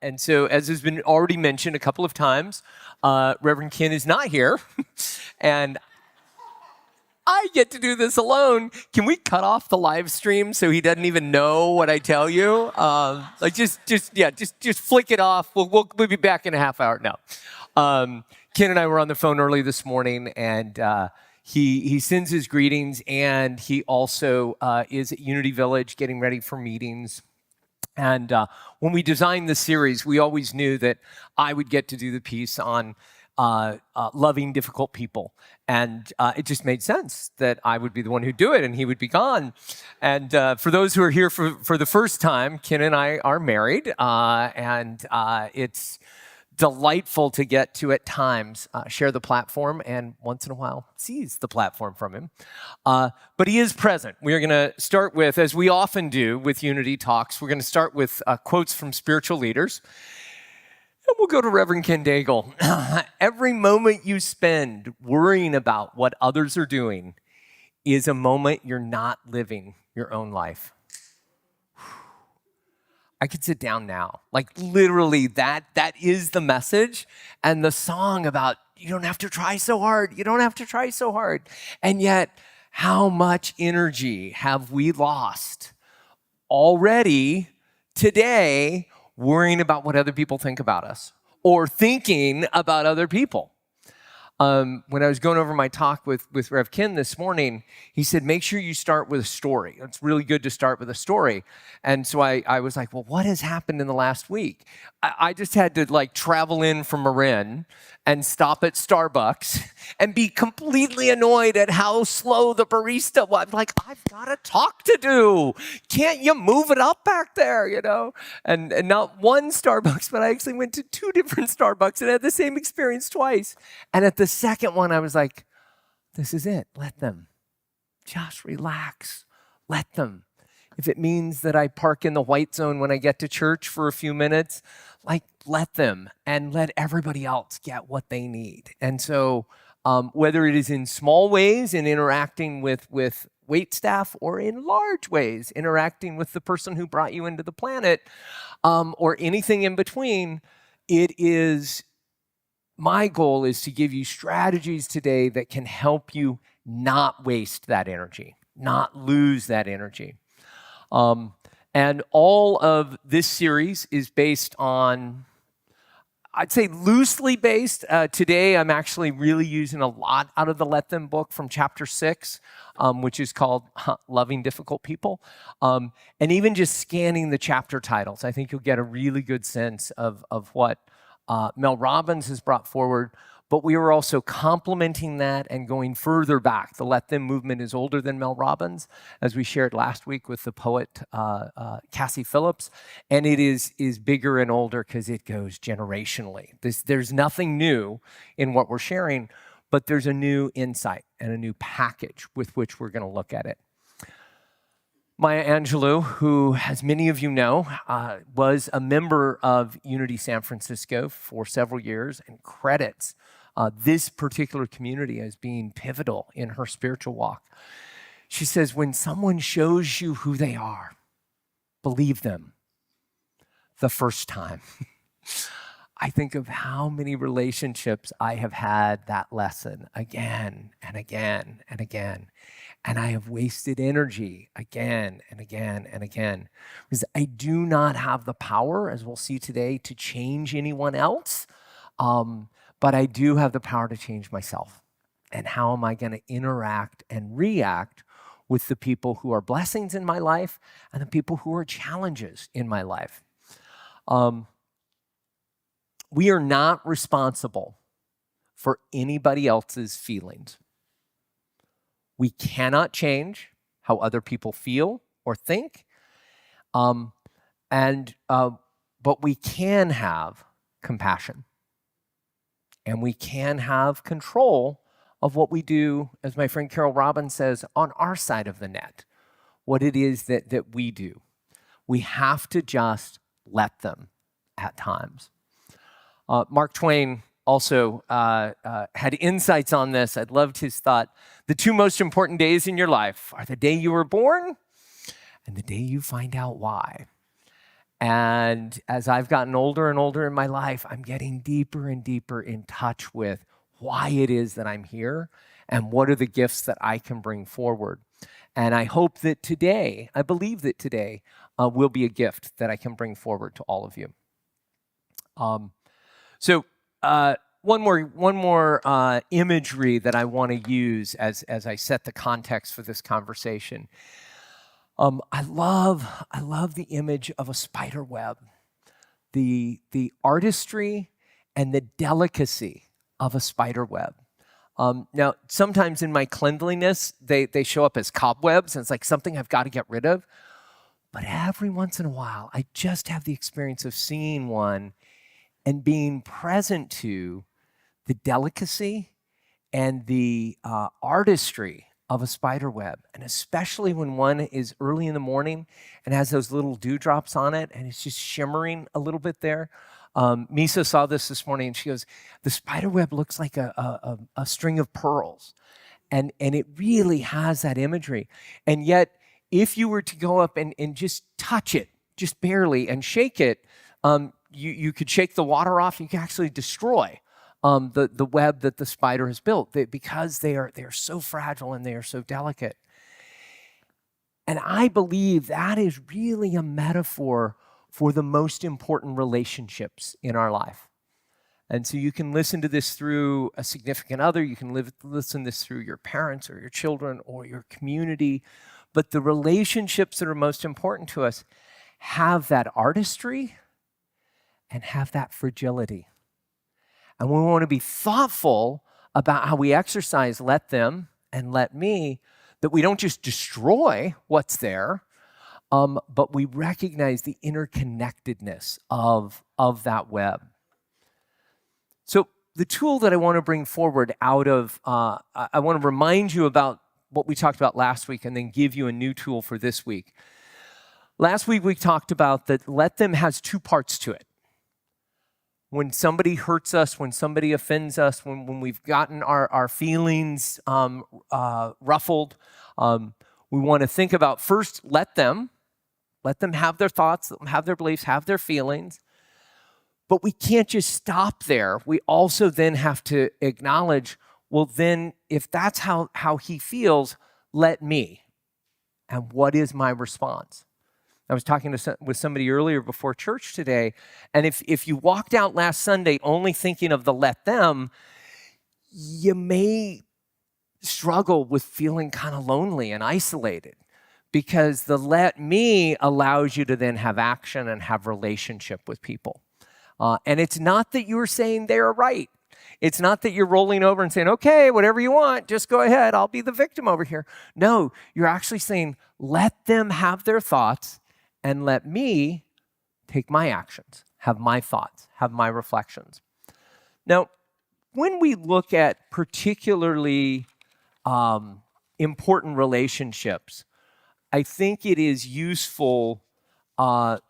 And so, as has been already mentioned a couple of times, Reverend Ken is not here, and I get to do this alone. Can we cut off the live stream so he doesn't even know what I tell you? Just flick it off. We'll be back in a half hour now. Ken and I were on the phone early this morning, and he sends his greetings, and he also is at Unity Village getting ready for meetings. And when we designed this series, we always knew that I would get to do the piece on loving difficult people. And it just made sense that I would be the one who'd do it and he would be gone. And for those who are here for the first time, Ken and I are married. And it's delightful to get to, at times, share the platform and once in a while seize the platform from him. But he is present. We are going to start with, as we often do with Unity Talks, we're going to start with quotes from spiritual leaders. And we'll go to Reverend Ken Daigle. Every moment you spend worrying about what others are doing is a moment you're not living your own life. I could sit down now. Like literally that is the message and the song about you don't have to try so hard. You don't have to try so hard. And yet, how much energy have we lost already today worrying about what other people think about us or thinking about other people? When I was going over my talk with Rev Ken this morning, he said, make sure you start with a story. It's really good to start with a story. And so I was like, well, what has happened in the last week? I just had to travel in from Marin and stop at Starbucks and be completely annoyed at how slow the barista was. Like, I've got a talk to do. Can't you move it up back there, you know? And not one Starbucks, but I actually went to 2 different Starbucks and had the same experience twice. And at the second one, I was like, this is it. Let them. Just relax. Let them. If it means that I park in the white zone when I get to church for a few minutes, let them and let everybody else get what they need. And so whether it is in small ways in interacting with wait staff or in large ways interacting with the person who brought you into the planet or anything in between, my goal is to give you strategies today that can help you not waste that energy, not lose that energy. And all of this series is based on, I'd say loosely based. Today, I'm actually really using a lot out of the Let Them book from chapter 6, which is called Loving Difficult People. And even just scanning the chapter titles, I think you'll get a really good sense of what Mel Robbins has brought forward. But we are also complementing that and going further back. The Let Them movement is older than Mel Robbins, as we shared last week with the poet Cassie Phillips. And it is bigger and older because it goes generationally. There's nothing new in what we're sharing, but there's a new insight and a new package with which we're going to look at it. Maya Angelou, who, as many of you know, was a member of Unity San Francisco for several years and credits this particular community as being pivotal in her spiritual walk. She says, when someone shows you who they are, believe them the first time. I think of how many relationships I have had that lesson again and again and again. And I have wasted energy again and again and again. Because I do not have the power, as we'll see today, to change anyone else. But I do have the power to change myself. And how am I going to interact and react with the people who are blessings in my life and the people who are challenges in my life? We are not responsible for anybody else's feelings. We cannot change how other people feel or think, but we can have compassion, and we can have control of what we do, as my friend Carol Robbins says, on our side of the net, what it is that we do. We have to just let them at times. Mark Twain also had insights on this. I loved his thought. The 2 most important days in your life are the day you were born and the day you find out why. And as I've gotten older and older in my life, I'm getting deeper and deeper in touch with why it is that I'm here and what are the gifts that I can bring forward. And I hope that today, I believe that today will be a gift that I can bring forward to all of you. One more imagery that I want to use as I set the context for this conversation. I love the image of a spider web, the artistry and the delicacy of a spider web. Now, sometimes in my cleanliness, they show up as cobwebs, and it's like something I've got to get rid of. But every once in a while, I just have the experience of seeing one and being present to the delicacy and the artistry of a spider web, and especially when one is early in the morning and has those little dewdrops on it and it's just shimmering a little bit there. Misa saw this morning and she goes, the spider web looks like a string of pearls. And it really has that imagery. And yet, if you were to go up and just touch it, just barely, and shake it, you could shake the water off, you could actually destroy the web that the spider has built because they are so fragile and they are so delicate. And I believe that is really a metaphor for the most important relationships in our life. And so you can listen to this through a significant other, you can listen to this through your parents or your children or your community, but the relationships that are most important to us have that artistry and have that fragility. And we want to be thoughtful about how we exercise let them and let me, that we don't just destroy what's there, but we recognize the interconnectedness of that web. So the tool that I want to bring forward out of, I want to remind you about what we talked about last week and then give you a new tool for this week. Last week we talked about that let them has two parts to it. When somebody hurts us, when somebody offends us, when we've gotten our feelings ruffled, we want to think about first, let them have their thoughts, let them have their beliefs, have their feelings. But we can't just stop there. We also then have to acknowledge, well, then if that's how he feels, let me. And what is my response? I was talking with somebody earlier before church today, and if you walked out last Sunday only thinking of the let them, you may struggle with feeling kind of lonely and isolated because the let me allows you to then have action and have relationship with people. And it's not that you're saying they're right. It's not that you're rolling over and saying, okay, whatever you want, just go ahead, I'll be the victim over here. No, you're actually saying, let them have their thoughts and let me take my actions, have my thoughts, have my reflections. Now, when we look at particularly important relationships, I think it is useful to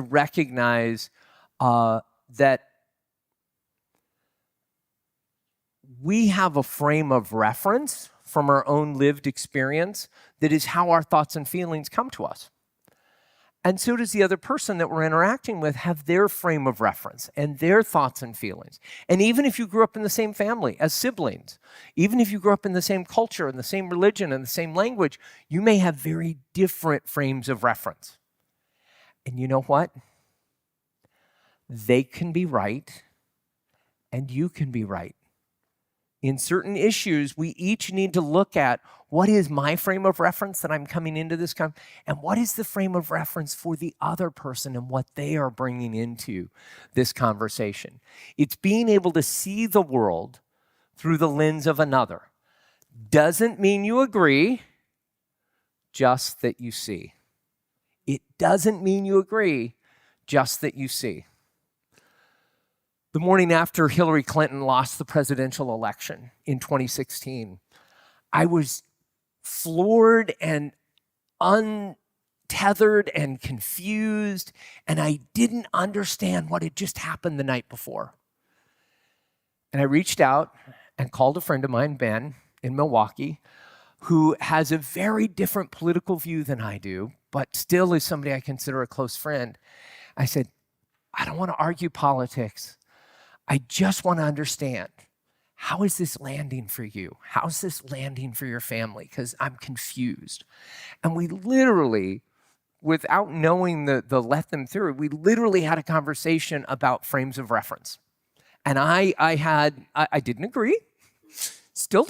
recognize that we have a frame of reference from our own lived experience that is how our thoughts and feelings come to us. And so does the other person that we're interacting with have their frame of reference and their thoughts and feelings. And even if you grew up in the same family as siblings, even if you grew up in the same culture and the same religion and the same language, you may have very different frames of reference. And you know what? They can be right and you can be right. In certain issues, we each need to look at what is my frame of reference that I'm coming into this and what is the frame of reference for the other person and what they are bringing into this conversation. It's being able to see the world through the lens of another. Doesn't mean you agree, just that you see. It doesn't mean you agree, just that you see. The morning after Hillary Clinton lost the presidential election in 2016, I was floored and untethered and confused, and I didn't understand what had just happened the night before. And I reached out and called a friend of mine, Ben, in Milwaukee, who has a very different political view than I do, but still is somebody I consider a close friend. I said, I don't want to argue politics. I just want to understand, how is this landing for you? How's this landing for your family? Because I'm confused. And we literally, without knowing the let them through, we literally had a conversation about frames of reference. And I didn't agree, still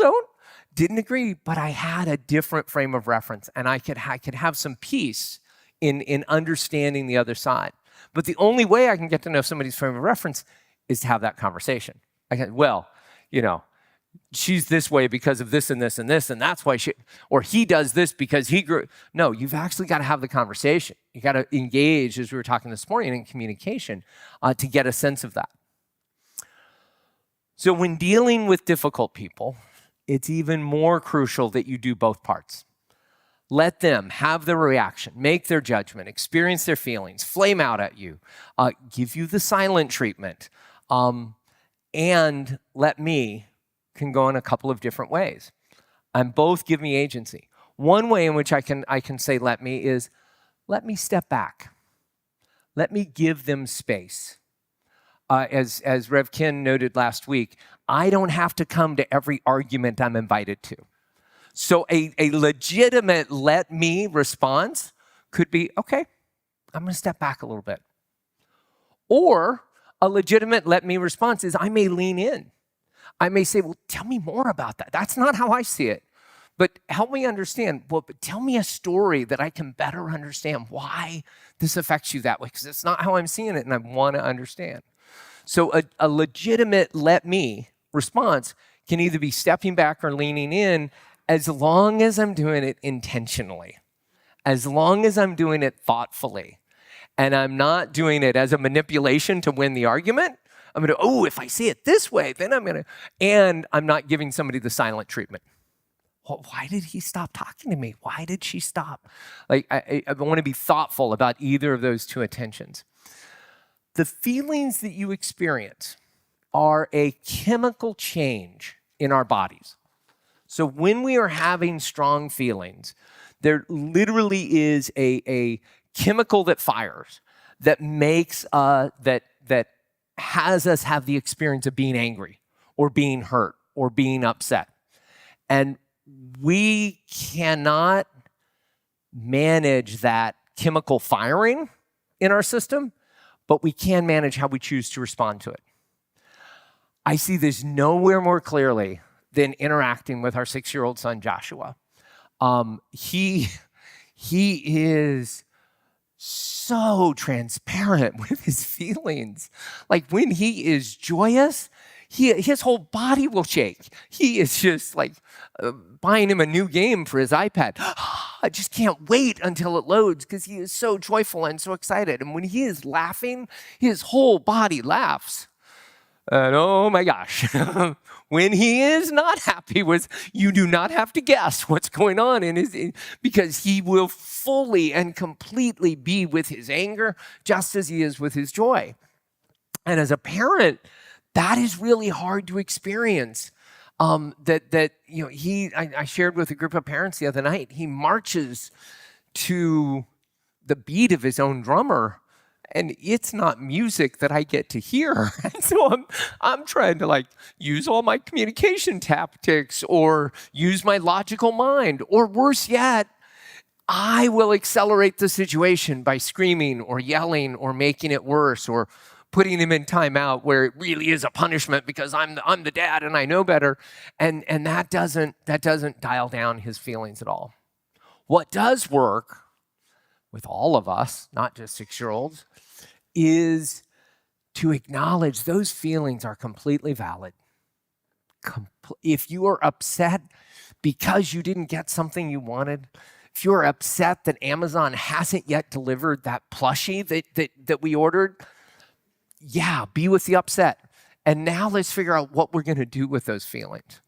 didn't agree, but I had a different frame of reference, and I could have some peace in understanding the other side. But the only way I can get to know somebody's frame of reference is to have that conversation. I can, well, she's this way because of this and this and this, and that's why or he does this because he grew. No, you've actually got to have the conversation. You got to engage, as we were talking this morning, in communication to get a sense of that. So when dealing with difficult people, it's even more crucial that you do both parts. Let them have their reaction, make their judgment, experience their feelings, flame out at you, give you the silent treatment, and let me can go in a couple of different ways. And both give me agency. One way in which I can say let me is, let me step back. Let me give them space. As Rev Ken noted last week, I don't have to come to every argument I'm invited to. So a legitimate let me response could be, okay, I'm going to step back a little bit. Or a legitimate let me response is, I may lean in. I may say, well, tell me more about that. That's not how I see it. But help me understand. Well, but tell me a story that I can better understand why this affects you that way, because it's not how I'm seeing it, and I want to understand. So a legitimate let me response can either be stepping back or leaning in, as long as I'm doing it intentionally, as long as I'm doing it thoughtfully, and I'm not doing it as a manipulation to win the argument. I'm going to, if I see it this way, then I'm going to, and I'm not giving somebody the silent treatment. Well, why did he stop talking to me? Why did she stop? Like, I want to be thoughtful about either of those two attentions. The feelings that you experience are a chemical change in our bodies. So when we are having strong feelings, there literally is a chemical that fires, that makes, that has us have the experience of being angry or being hurt or being upset. And we cannot manage that chemical firing in our system, but we can manage how we choose to respond to it. I see this nowhere more clearly than interacting with our 6-year-old son, Joshua. He is so transparent with his feelings. Like, when he is joyous, his whole body will shake. He is just like buying him a new game for his iPad. I just can't wait until it loads because he is so joyful and so excited. And when he is laughing, his whole body laughs. And oh my gosh, when he is not happy, you do not have to guess what's going on because he will fully and completely be with his anger just as he is with his joy. And as a parent, that is really hard to experience. I shared with a group of parents the other night. He marches to the beat of his own drummer, and it's not music that I get to hear. And so I'm trying to use all my communication tactics or use my logical mind, or worse yet, I will accelerate the situation by screaming or yelling or making it worse or putting him in timeout where it really is a punishment because I'm the dad and I know better. And that doesn't dial down his feelings at all. What does work with all of us, not just 6-year-olds, is to acknowledge those feelings are completely valid. If you are upset because you didn't get something you wanted, if you're upset that Amazon hasn't yet delivered that plushie that we ordered, yeah, be with the upset. And now let's figure out what we're going to do with those feelings.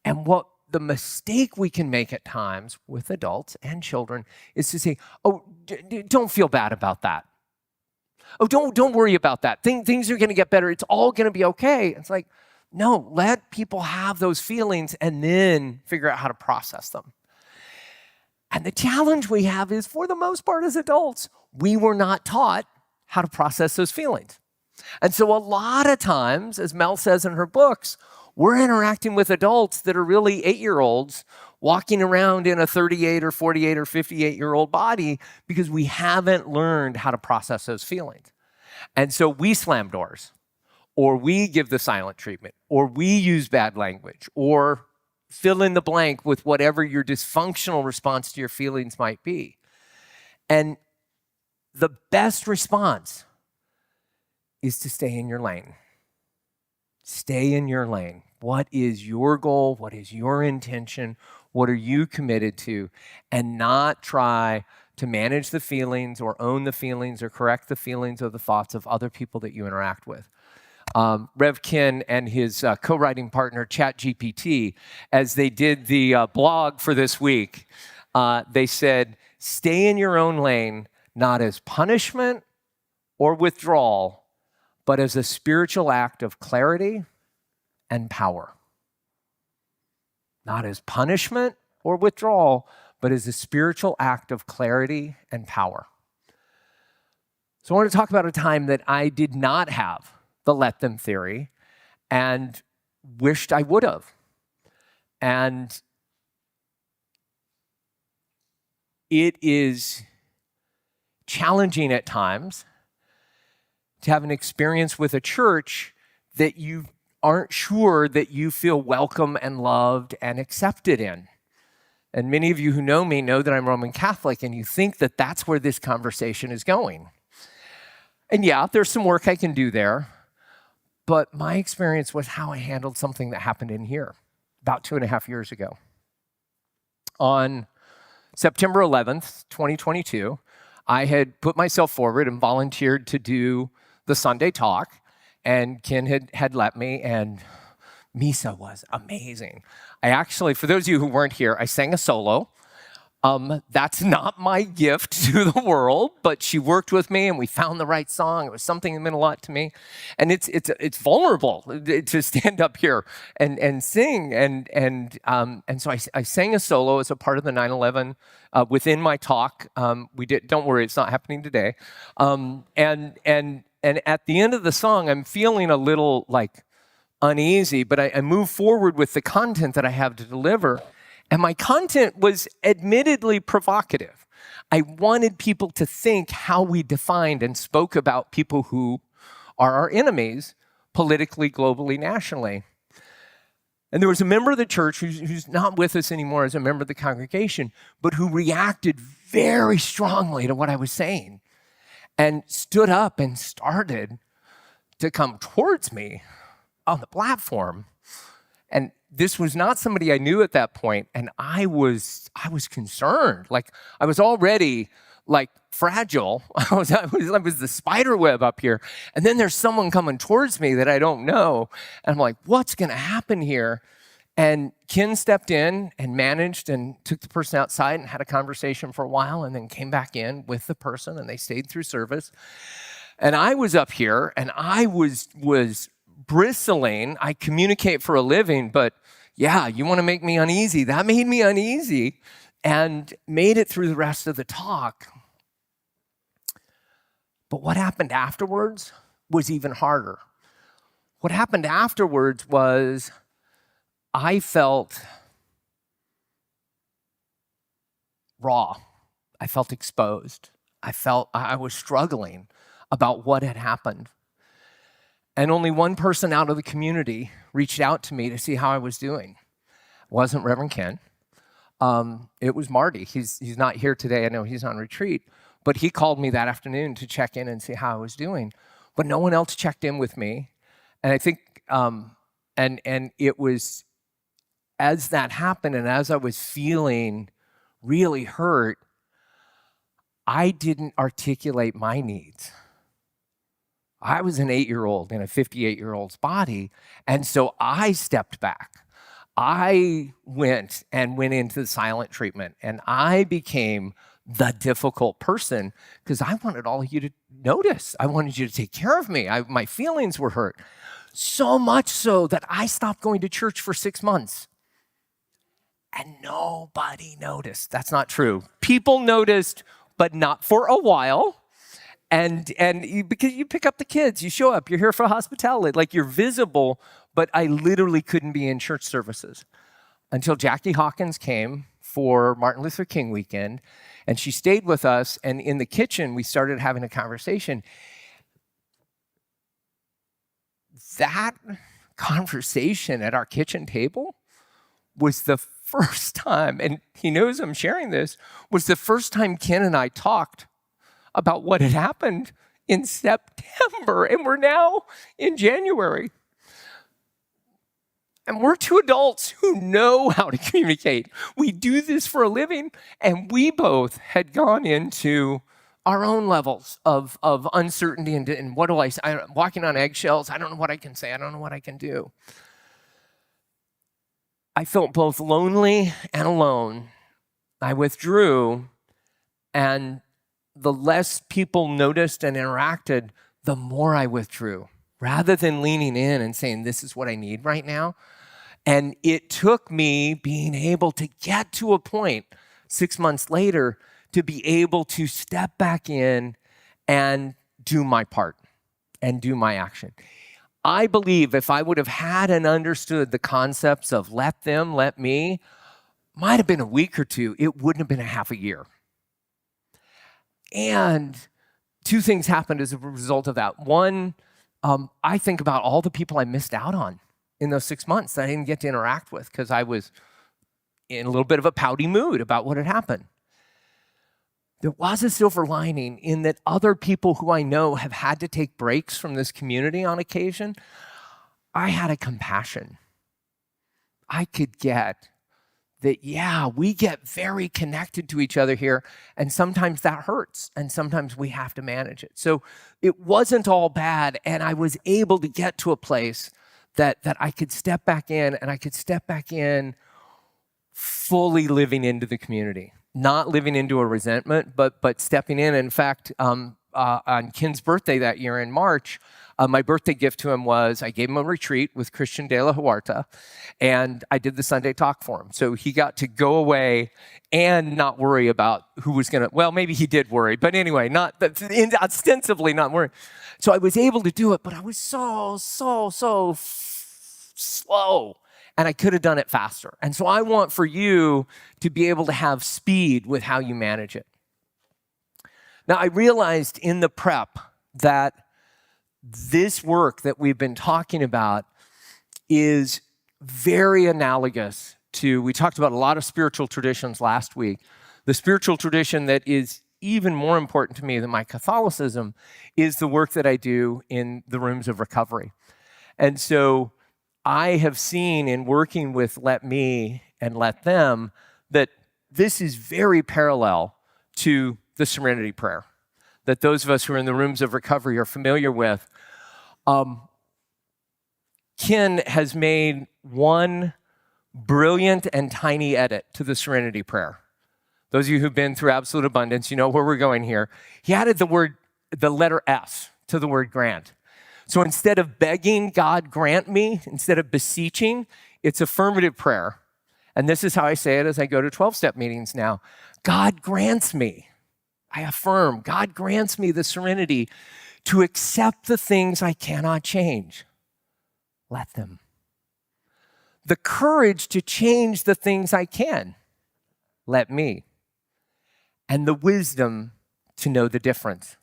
And what the mistake we can make at times with adults and children is to say, don't feel bad about that. Oh, don't worry about that. Things are going to get better. It's all going to be okay. It's like, no, let people have those feelings and then figure out how to process them. And the challenge we have is, for the most part as adults, we were not taught how to process those feelings. And so a lot of times, as Mel says in her books, we're interacting with adults that are really 8-year-olds walking around in a 38 or 48 or 58-year-old body because we haven't learned how to process those feelings. And so we slam doors, or we give the silent treatment, or we use bad language, or fill in the blank with whatever your dysfunctional response to your feelings might be. And the best response is to stay in your lane. Stay in your lane. What is your goal? What is your intention? What are you committed to? And not try to manage the feelings or own the feelings or correct the feelings or the thoughts of other people that you interact with. Rev Kin and his co-writing partner, ChatGPT, as they did the blog for this week, they said, stay in your own lane, not as punishment or withdrawal, but as a spiritual act of clarity and power. Not as punishment or withdrawal, but as a spiritual act of clarity and power. So I want to talk about a time that I did not have the let them theory and wished I would have. And it is challenging at times to have an experience with a church that you aren't sure that you feel welcome and loved and accepted in. And many of you who know me know that I'm Roman Catholic, and you think that that's where this conversation is going. And yeah, there's some work I can do there, but my experience was how I handled something that happened in here about 2.5 years ago. On September 11th, 2022, I had put myself forward and volunteered to do the Sunday talk, and Ken had let me, and Misa was amazing. I actually, for those of you who weren't here, I sang a solo. That's not my gift to the world, but she worked with me and we found the right song. It was something that meant a lot to me. And it's vulnerable to stand up here and sing. And so I sang a solo as a part of the 9/11 within my talk. Don't worry, it's not happening today. And at the end of the song, I'm feeling a little like uneasy, but I move forward with the content that I have to deliver. And my content was admittedly provocative. I wanted people to think how we defined and spoke about people who are our enemies politically, globally, nationally. And there was a member of the church who's not with us anymore as a member of the congregation, but who reacted very strongly to what I was saying and stood up and started to come towards me on the platform. And this was not somebody I knew at that point, and I was concerned. Like, I was already like fragile. I was the spider web up here, and then there's someone coming towards me that I don't know, and I'm like, what's going to happen here? And Ken stepped in and managed and took the person outside and had a conversation for a while, and then came back in with the person, and they stayed through service. And I was up here, and I was bristling. I communicate for a living, but yeah, you want to make me uneasy. That made me uneasy and made it through the rest of the talk. But what happened afterwards was even harder. What happened afterwards was I felt raw. I felt exposed. I felt I was struggling about what had happened. And only one person out of the community reached out to me to see how I was doing. It wasn't Reverend Ken. It was Marty. He's not here today. I know he's on retreat. But he called me that afternoon to check in and see how I was doing. But no one else checked in with me. And I think, and it was, as that happened and as I was feeling really hurt, I didn't articulate my needs. I was an 8-year-old in a 58-year-old's body, and so I stepped back. I went into the silent treatment, and I became the difficult person because I wanted all of you to notice. I wanted you to take care of me. My feelings were hurt. So much so that I stopped going to church for 6 months. And nobody noticed. That's not true. People noticed, but not for a while. Because you pick up the kids, you show up, you're here for hospitality, like you're visible, but I literally couldn't be in church services until Jackie Hawkins came for Martin Luther King weekend, and she stayed with us, and in the kitchen, we started having a conversation. That conversation at our kitchen table was the first time, and he knows I'm sharing this, was the first time Ken and I talked about what had happened in September, and we're now in January. And we're two adults who know how to communicate. We do this for a living, and we both had gone into our own levels of uncertainty and what do I say? I'm walking on eggshells. I don't know what I can say. I don't know what I can do. I felt both lonely and alone. I withdrew, and the less people noticed and interacted, the more I withdrew, rather than leaning in and saying, this is what I need right now. And it took me being able to get to a point 6 months later to be able to step back in and do my part and do my action. I believe if I would have had and understood the concepts of let them, let me, might have been a week or two, it wouldn't have been a half a year. And two things happened as a result of that. One, I think about all the people I missed out on in those 6 months that I didn't get to interact with because I was in a little bit of a pouty mood about what had happened. There was a silver lining in that other people who I know have had to take breaks from this community on occasion. I had a compassion. I could get that, yeah, we get very connected to each other here, and sometimes that hurts, and sometimes we have to manage it. So it wasn't all bad, and I was able to get to a place that I could step back in, and I could step back in fully living into the community. Not living into a resentment, but stepping in. In fact, on Ken's birthday that year in March, my birthday gift to him was I gave him a retreat with Christian de la Huerta, and I did the Sunday talk for him. So he got to go away and not worry about who was going to, well, maybe he did worry, but anyway, ostensibly not worry. So I was able to do it, but I was so slow. And I could have done it faster. And so I want for you to be able to have speed with how you manage it. Now, I realized in the prep that this work that we've been talking about is very analogous to, we talked about a lot of spiritual traditions last week. The spiritual tradition that is even more important to me than my Catholicism is the work that I do in the rooms of recovery. And so I have seen in working with Let Me and Let Them that this is very parallel to the Serenity Prayer that those of us who are in the rooms of recovery are familiar with. Ken has made one brilliant and tiny edit to the Serenity Prayer. Those of you who've been through Absolute Abundance, you know where we're going here. He added the letter S to the word grant. So instead of begging God grant me, instead of beseeching, it's affirmative prayer. And this is how I say it as I go to 12-step meetings now. God grants me, I affirm, God grants me the serenity to accept the things I cannot change. Let them. The courage to change the things I can. Let me. And the wisdom to know the difference.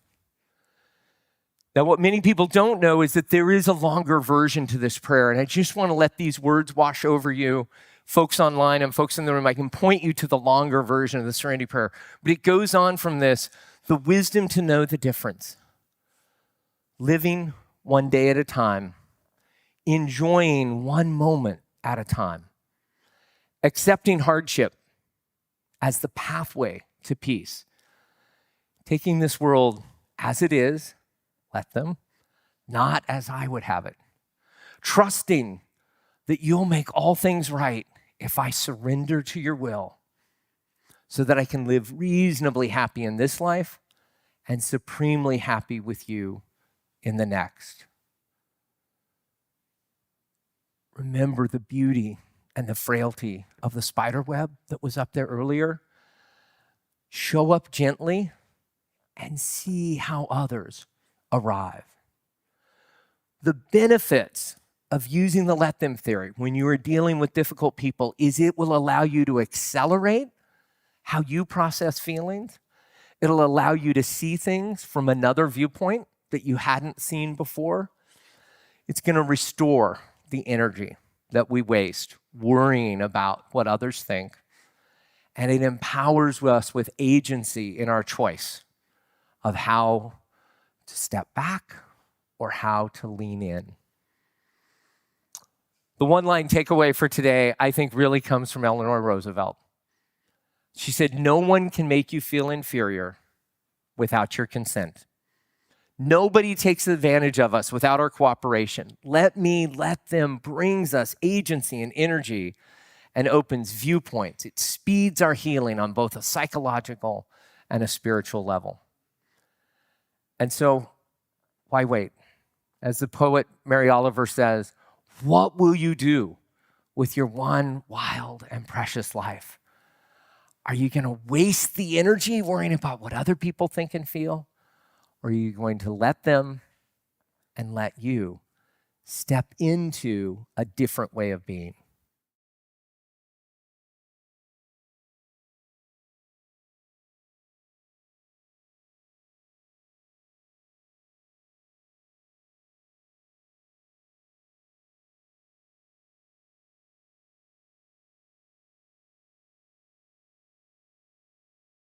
Now, what many people don't know is that there is a longer version to this prayer, and I just want to let these words wash over you. Folks online and folks in the room, I can point you to the longer version of the Serenity Prayer, but it goes on from this, the wisdom to know the difference. Living one day at a time, enjoying one moment at a time, accepting hardship as the pathway to peace, taking this world as it is, let them, not as I would have it. Trusting that you'll make all things right if I surrender to your will so that I can live reasonably happy in this life and supremely happy with you in the next. Remember the beauty and the frailty of the spider web that was up there earlier. Show up gently and see how others arrive. The benefits of using the let them theory when you are dealing with difficult people is it will allow you to accelerate how you process feelings. It'll allow you to see things from another viewpoint that you hadn't seen before. It's going to restore the energy that we waste worrying about what others think. And it empowers us with agency in our choice of how to step back or how to lean in. The one-line takeaway for today, I think, really comes from Eleanor Roosevelt. She said, "No one can make you feel inferior without your consent. Nobody takes advantage of us without our cooperation. Let them brings us agency and energy and opens viewpoints. It speeds our healing on both a psychological and a spiritual level." And so, why wait? As the poet Mary Oliver says, what will you do with your one wild and precious life? Are you going to waste the energy worrying about what other people think and feel? Or are you going to let them and let you step into a different way of being?